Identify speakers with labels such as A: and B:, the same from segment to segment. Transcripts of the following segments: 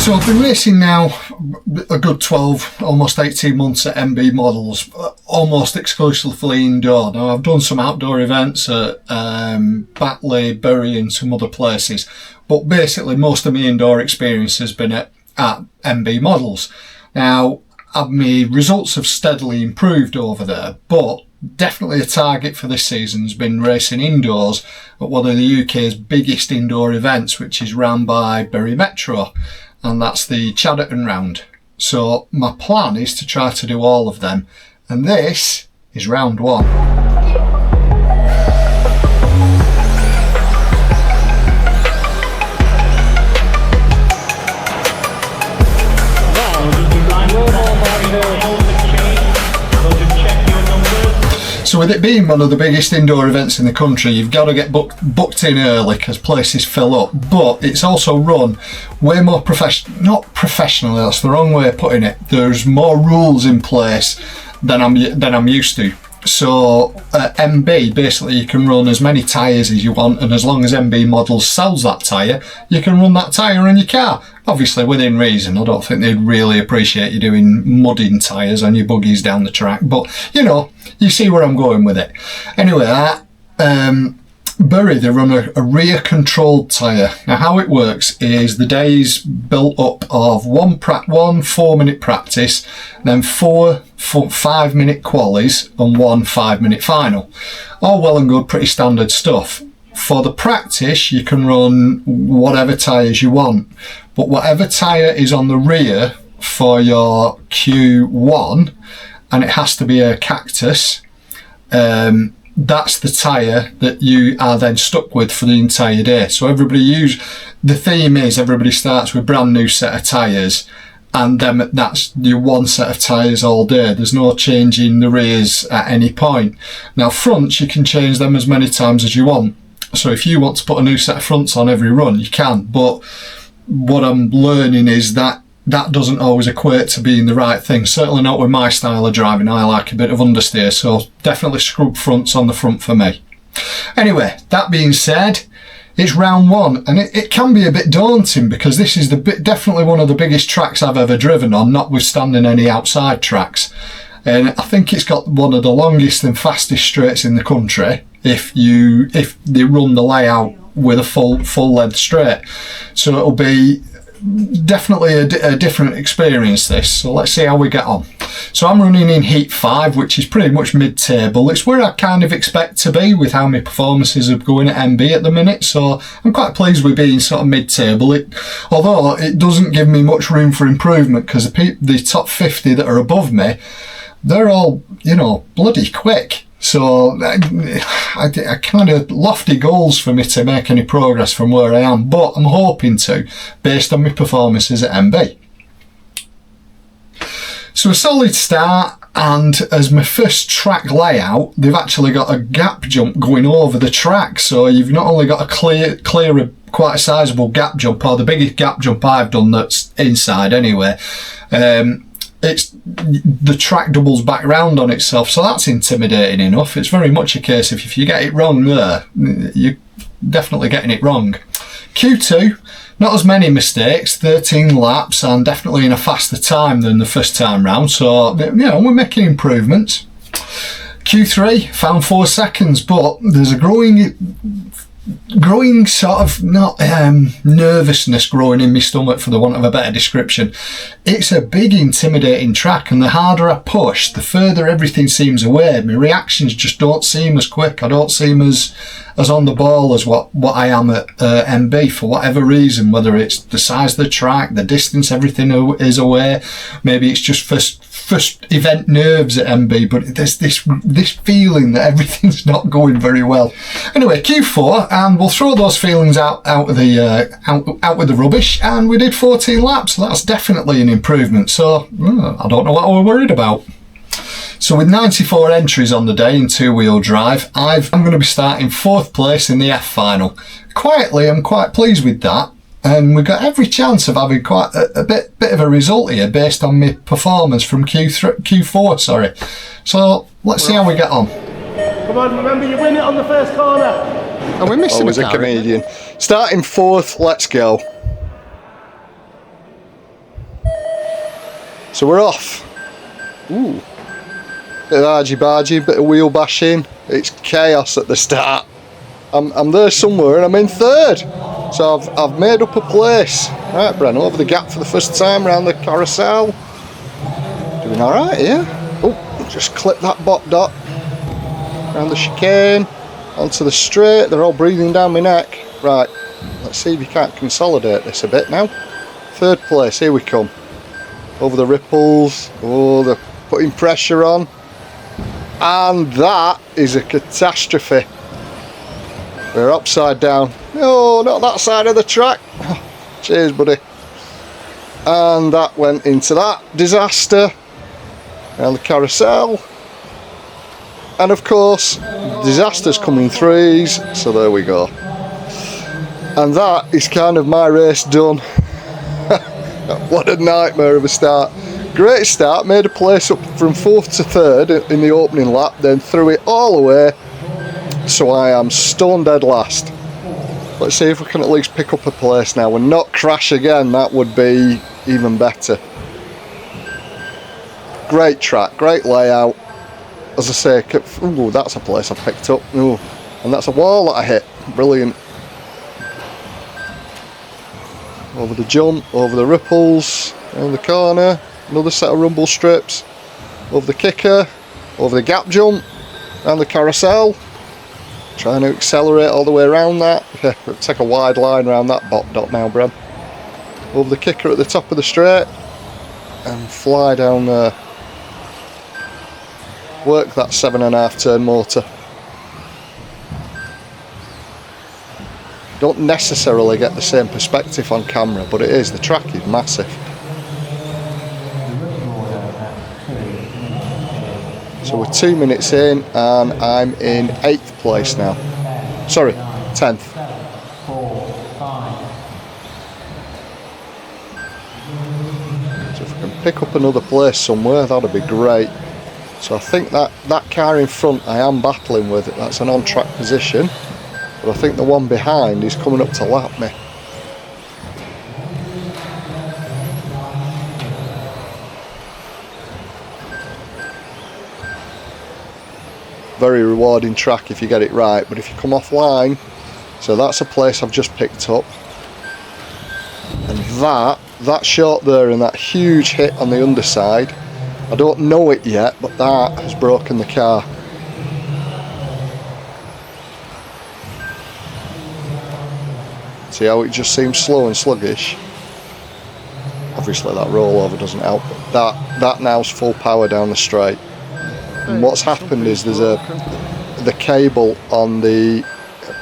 A: So I've been racing now a good 12, almost 18 months at MB Models, almost exclusively indoor. Now I've done some outdoor events at Batley, Bury and some other places, but basically most of my indoor experience has been at MB Models. Now my results have steadily improved over there, but definitely a target for this season has been racing indoors at one of the UK's biggest indoor events, which is run by Bury Metro, and that's the Chadderton Round. So my plan is to try to do all of them, and this is round one. So with it being one of the biggest indoor events in the country, you've got to get booked in early because places fill up. But it's also run way more not professionally, that's the wrong way of putting it. There's more rules in place than I'm used to. So at MB, basically you can run as many tyres as you want, and as long as MB Models sells that tyre, you can run that tyre in your car. Obviously within reason. I don't think they'd really appreciate you doing mudding tyres on your buggies down the track, but you know, you see where I'm going with it. Anyway, at Bury, they run a rear controlled tyre. Now how it works is the day's built up of one 4-minute practice, then four 5-minute qualies and one 5-minute final. All well and good, pretty standard stuff. For the practice, you can run whatever tyres you want, but whatever tyre is on the rear for your Q1, and it has to be a Cactus, that's the tyre that you are then stuck with for the entire day. So the theme is everybody starts with brand new set of tyres, and then that's your one set of tyres all day. There's no changing the rears at any point. Now fronts, you can change them as many times as you want. So if you want to put a new set of fronts on every run, you can. But what I'm learning is that doesn't always equate to being the right thing. Certainly not with my style of driving. I like a bit of understeer, so definitely scrub fronts on the front for me. Anyway, that being said, it's round one, and it can be a bit daunting because this is definitely one of the biggest tracks I've ever driven on, notwithstanding any outside tracks. And I think it's got one of the longest and fastest straights in the country if they run the layout with a full length straight. So it'll be definitely a different experience this. So let's see how we get on. So I'm running in heat 5, which is pretty much mid-table. It's where I kind of expect to be with how my performances are going at MB at the minute, so I'm quite pleased with being sort of mid-table. Although it doesn't give me much room for improvement because the top 50 that are above me, they're all, you know, bloody quick. So I kind of lofty goals for me to make any progress from where I am, but I'm hoping to, based on my performances at MB. So a solid start, and as my first track layout, they've actually got a gap jump going over the track. So you've not only got a clear, quite a sizable gap jump, or the biggest gap jump I've done that's inside anyway. The track doubles back round on itself, so that's intimidating enough. It's very much a case of if you get it wrong there, you're definitely getting it wrong. Q2, not as many mistakes, 13 laps, and definitely in a faster time than the first time round, so you know, we're making improvements. Q3, found 4 seconds, but there's a growing sort of nervousness growing in my stomach, for the want of a better description. It's a big intimidating track, and the harder I push, the further everything seems away. My reactions just don't seem as quick. I don't seem as on the ball as what I am at MB for whatever reason, whether it's the size of the track, the distance, everything is away. Maybe it's just first event nerves at MB, but there's this feeling that everything's not going very well. Anyway, Q4, and we'll throw those feelings out with the rubbish, and we did 14 laps, so that's definitely an improvement. So I don't know what we're worried about. So with 94 entries on the day in 2-wheel drive, I'm going to be starting 4th place in the F final. Quietly, I'm quite pleased with that. And we've got every chance of having quite a bit of a result here based on my performance from Q4. So let's see how we get on.
B: Come on, remember you win it on the first corner.
A: Are we missing
C: a comedian? Starting 4th, let's go.
A: So we're off. Ooh. Bit of argy-bargy, bit of wheel bashing. It's chaos at the start. I'm there somewhere and I'm in third. So I've made up a place. Right, Bren, over the gap for the first time around the carousel. Doing alright here. Oh, just clip that bot dot. Around the chicane. Onto the straight. They're all breathing down my neck. Right, let's see if you can't consolidate this a bit now. Third place, here we come. Over the ripples. Oh, they're putting pressure on. And that is a catastrophe. We're upside down. No, not that side of the track. Cheers, buddy. And that went into that disaster. Around the carousel. And of course, disasters come in threes. So there we go. And that is kind of my race done. What a nightmare of a start. Great start, made a place up from 4th to 3rd in the opening lap, then threw it all away. So I am stone dead last. Let's see if we can at least pick up a place now and not crash again. That would be even better. Great track, great layout. As I say, ooh, that's a place I picked up. Ooh, and that's a wall that I hit. Brilliant. Over the jump, over the ripples, around the corner, another set of rumble strips, over the kicker, over the gap jump, around the carousel, trying to accelerate all the way around that. Yeah, take a wide line around that bot dot now, Bram. Over the kicker at the top of the straight, and fly down there. Work that 7.5 turn motor. Don't necessarily get the same perspective on camera, but it is, the track is massive. So we're 2 minutes in and I'm in 8th place now. Sorry, 10th. So if we can pick up another place somewhere, that'd be great. So I think that car in front I am battling with, that's an on-track position. But I think the one behind is coming up to lap me. Very rewarding track if you get it right, but if you come offline, so that's a place I've just picked up. And that shot there and that huge hit on the underside, I don't know it yet, but that has broken the car. See how it just seems slow and sluggish? Obviously that rollover doesn't help, but that now's full power down the straight. And what's happened is there's the cable on the,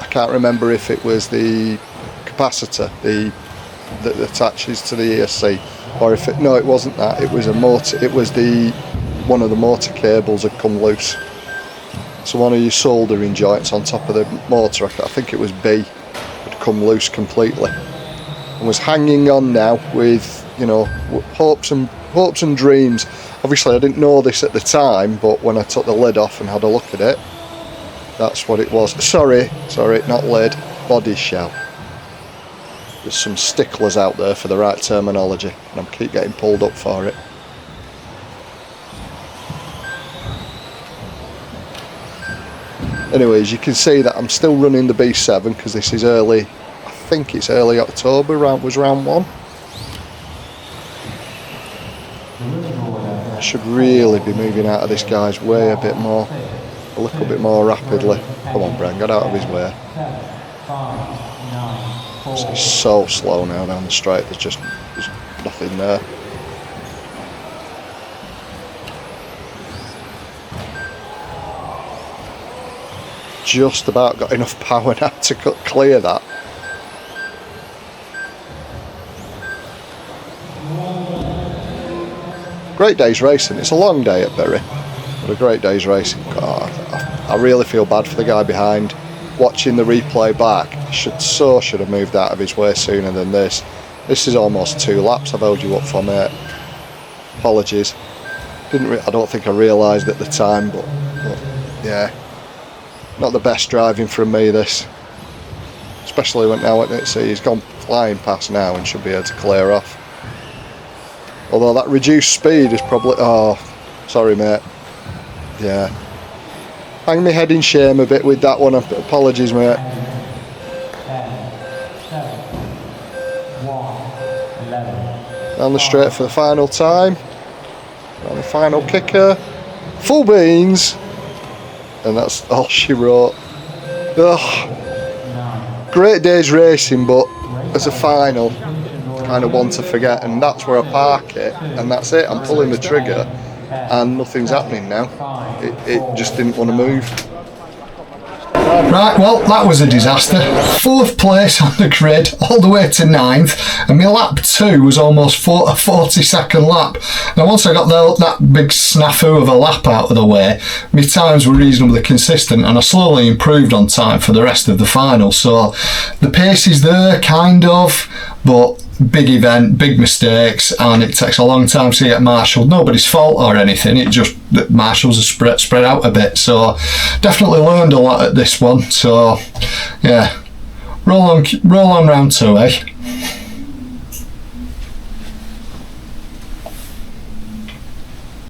A: I can't remember if it was the capacitor that attaches to the ESC, or if it, no, it wasn't that, it was a motor, it was one of the motor cables had come loose. So one of your soldering joints on top of the motor, I think it was B, come loose completely and was hanging on now with, you know, hopes and dreams. Obviously I didn't know this at the time, but when I took the lid off and had a look at it, that's what it was. Sorry, not lid, body shell. There's some sticklers out there for the right terminology and I keep getting pulled up for it. Anyways, you can see that I'm still running the B7 because this is early, I think it's early October, was round 1. I should really be moving out of this guy's way a little bit more rapidly. Come on, Bren, get out of his way. It's so slow now down the straight, there's nothing there. Just about got enough power now to clear that. Great day's racing. It's a long day at Bury, but a great day's racing. God, I really feel bad for the guy behind. Watching the replay back, should have moved out of his way sooner than this. This is almost 2 laps I've held you up for, mate. Apologies. I don't think I realised at the time, but yeah. Not the best driving from me, this. Especially when now, see, he's gone flying past now and should be able to clear off.
C: Although that reduced speed is probably... Oh, sorry mate. Yeah. Hang my head in shame a bit with that one. Apologies mate.
D: 10, 9, 1, 11.
C: Down the straight for the final time. And the final kicker. Full beans. And that's all she wrote. Ugh. Great day's racing, but as a final, kind of one to forget. And that's where I park it. And that's it. I'm pulling the trigger. And nothing's happening now. It just didn't want to move.
A: Right, well, that was a disaster. 4th place on the grid, all the way to 9th, and my lap 2 was almost a 40-second lap. Now, once I got that big snafu of a lap out of the way, my times were reasonably consistent, and I slowly improved on time for the rest of the final. So the pace is there, kind of, but big event, big mistakes, and it takes a long time to get marshalled. Nobody's fault or anything, it just that marshals are spread out a bit. So definitely learned a lot at this one. So yeah, roll on round 2, eh?